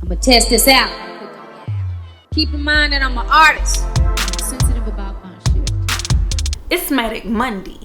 I'ma test this out. Keep in mind that I'm an artist. I'm sensitive about my shit. It's MATIC Monday.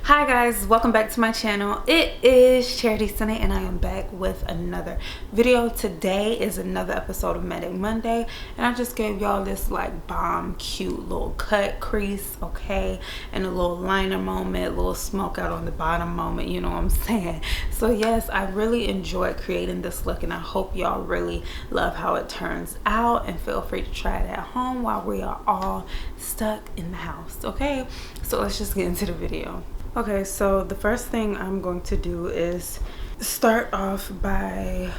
Hi guys, welcome back to my channel. It is Chariti Sinae and I am back with another video. Today is another episode of MATIC Monday and I just gave y'all this like bomb cute little cut crease, okay, and a little liner moment, a little smoke out on the bottom moment, you know what I'm saying? So yes, I really enjoyed creating this look and I hope y'all really love how it turns out, and feel free to try it at home while we are all stuck in the house, okay? So let's just get into the video. Okay, so the first thing I'm going to do is start off by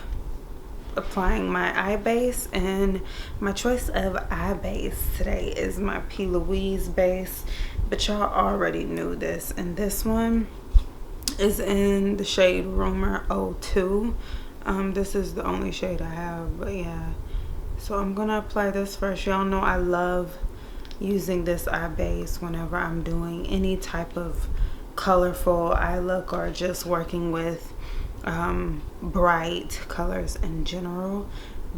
applying my eye base, and my choice of eye base today is my P. Louise base, but y'all already knew this, and this one is in the shade Rumor 02. This is the only shade I have, but yeah. So I'm gonna apply this first. Y'all know I love using this eye base whenever I'm doing any type of colorful eye look or just working with bright colors in general,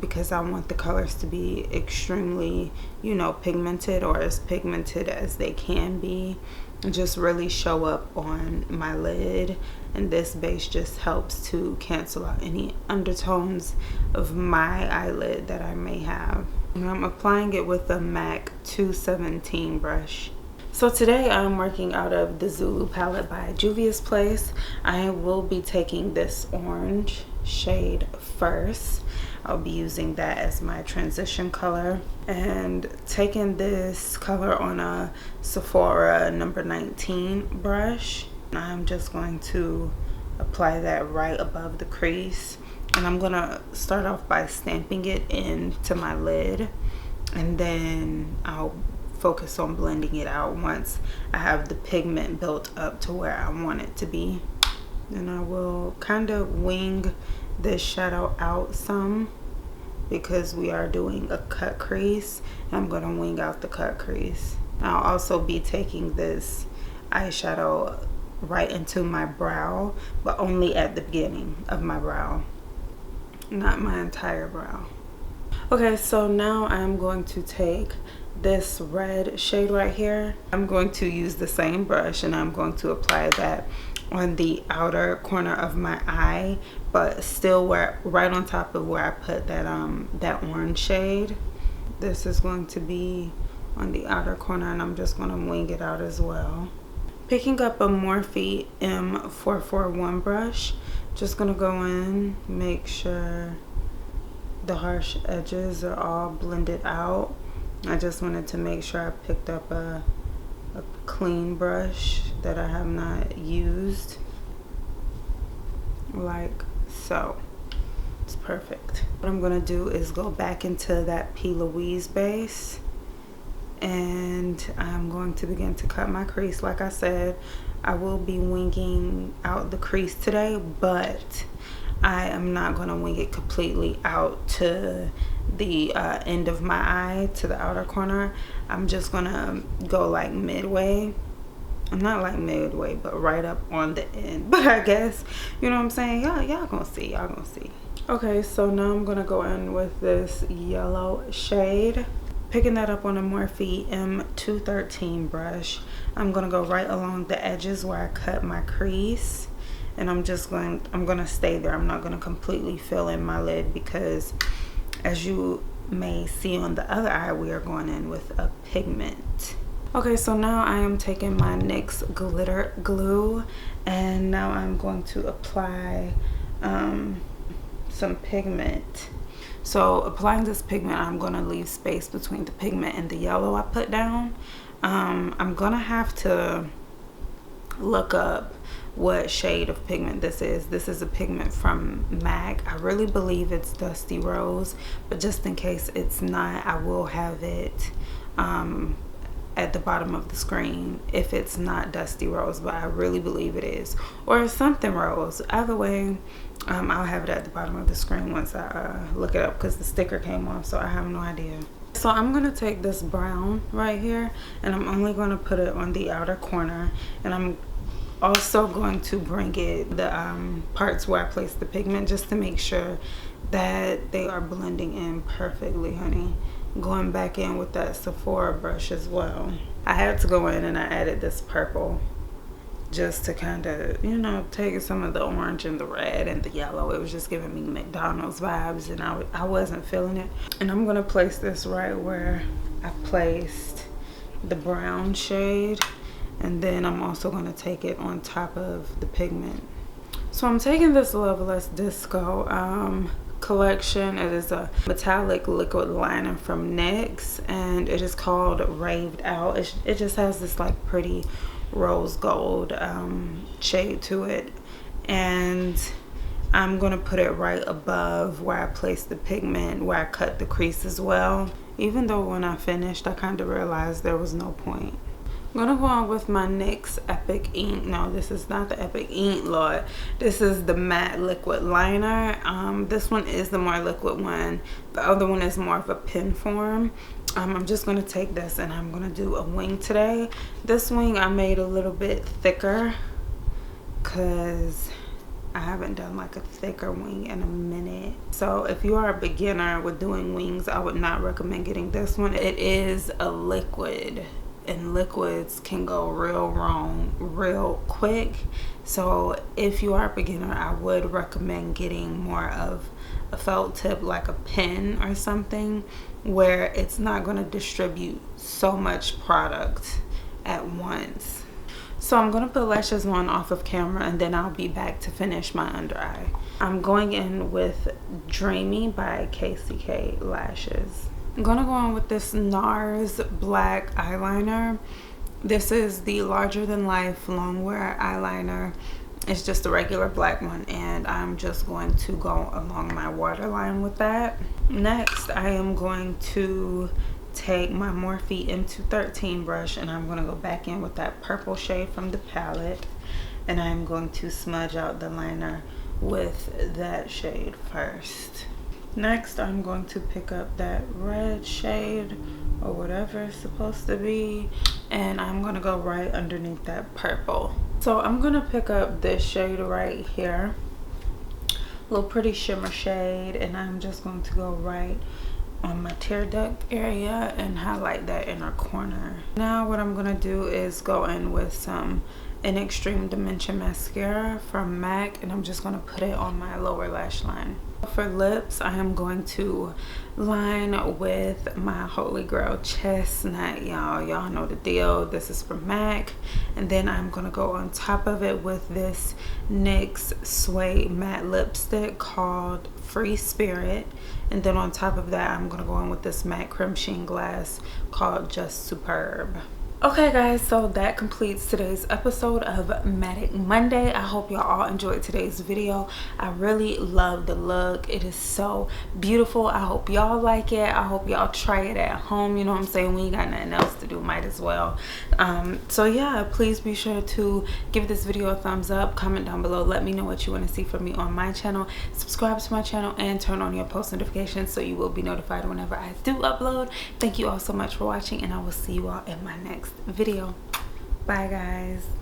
because I want the colors to be extremely, you know, pigmented, or as pigmented as they can be, and just really show up on my lid. And this base just helps to cancel out any undertones of my eyelid that I may have. And I'm applying it with a MAC 217 brush. So today I'm working out of the Zulu palette by Juvia's Place. I will be taking this orange shade first. I'll be using that as my transition color, and taking this color on a Sephora number 19 brush. I'm just going to apply that right above the crease, and I'm gonna start off by stamping it into my lid, and then I'll focus on blending it out once I have the pigment built up to where I want it to be. And I will kind of wing this shadow out some, because we are doing a cut crease. I'm going to wing out the cut crease. I'll also be taking this eyeshadow right into my brow, but only at the beginning of my brow, not my entire brow. Okay, so now I'm going to take this red shade right here. I'm going to use the same brush and I'm going to apply that on the outer corner of my eye, but still right on top of where I put that that orange shade. This is going to be on the outer corner, and I'm just going to wing it out as well. Picking up a Morphe M441 brush, just going to go in, make sure the harsh edges are all blended out. I just wanted to make sure I picked up a clean brush that I have not used, like so. It's perfect. What I'm gonna do is go back into that P. Louise base, and I'm going to begin to cut my crease. Like I said, I will be winging out the crease today, but I am not going to wing it completely out to the end of my eye, to the outer corner. I'm just going to go like midway. Not like midway, but right up on the end. But I guess, you know what I'm saying? Y'all gonna see. Y'all gonna see. Okay, so now I'm going to go in with this yellow shade. Picking that up on a Morphe M213 brush. I'm going to go right along the edges where I cut my crease. And I'm gonna stay there. I'm not gonna completely fill in my lid, because as you may see on the other eye, we are going in with a pigment. Okay, so now I am taking my NYX glitter glue, and now I'm going to apply some pigment. So applying this pigment, I'm gonna leave space between the pigment and the yellow I put down. I'm gonna have to look up what shade of pigment this is. This is a pigment from MAC. I really believe it's Dusty Rose, but just in case it's not, I will have it at the bottom of the screen if it's not Dusty Rose, but I really believe it is, or something Rose. Either way, I'll have it at the bottom of the screen once I look it up, because the sticker came off, so I have no idea. So I'm gonna take this brown right here, and I'm only gonna put it on the outer corner, and I'm also going to bring it the parts where I place the pigment, just to make sure that they are blending in perfectly, honey. Going back in with that Sephora brush as well. I had to go in and I added this purple just to kind of, you know, take some of the orange and the red and the yellow. It was just giving me McDonald's vibes, and I wasn't feeling it. And I'm gonna place this right where I placed the brown shade, and then I'm also gonna take it on top of the pigment. So I'm taking this Loveless Disco collection. It is a metallic liquid liner from NYX, and it is called Raved Out. It just has this like pretty rose gold shade to it, and I'm gonna put it right above where I placed the pigment, where I cut the crease as well. Even though when I finished, I kind of realized there was no point. I'm gonna go on with my NYX Epic Ink. No, this is not the Epic Ink, Lord. This is the matte liquid liner. This one is the more liquid one. The other one is more of a pen form. I'm just gonna take this and I'm gonna do a wing today. This wing I made a little bit thicker because I haven't done like a thicker wing in a minute. So if you are a beginner with doing wings, I would not recommend getting this one. It is a liquid, and liquids can go real wrong real quick. So if you are a beginner, I would recommend getting more of a felt tip, like a pen or something, where it's not going to distribute so much product at once. So I'm going to put lashes on off of camera, and then I'll be back to finish my under eye. I'm going in with Dreamy by KCK Lashes. I'm gonna go on with this NARS black eyeliner. This is the larger than life long wear eyeliner. It's just a regular black one, and I'm just going to go along my waterline with that. Next, I am going to take my Morphe M213 brush, and I'm gonna go back in with that purple shade from the palette, and I'm going to smudge out the liner with that shade first. Next, I'm going to pick up that red shade or whatever it's supposed to be, and I'm going to go right underneath that purple. So I'm going to pick up this shade right here, a little pretty shimmer shade, and I'm just going to go right on my tear duct area and highlight that inner corner. Now what I'm going to do is go in with some In Extreme Dimension mascara from MAC, and I'm just going to put it on my lower lash line. For lips, I am going to line with my Holy Grail Chestnut. Y'all know the deal. This is from MAC, and then I'm going to go on top of it with this NYX Suede matte lipstick called Free Spirit, and then on top of that I'm going to go in with this matte creme sheen glass called Just Superb. Okay guys, so that completes today's episode of MATIC Monday. I hope y'all all enjoyed today's video. I really love the look. It is so beautiful. I hope y'all like it. I hope y'all try it at home. You know what I'm saying? We ain't got nothing else to do, might as well. So yeah, please be sure to give this video a thumbs up, comment down below, let me know what you want to see from me on my channel, subscribe to my channel, and turn on your post notifications so you will be notified whenever I do upload. Thank you all so much for watching, and I will see you all in my next video. Bye guys.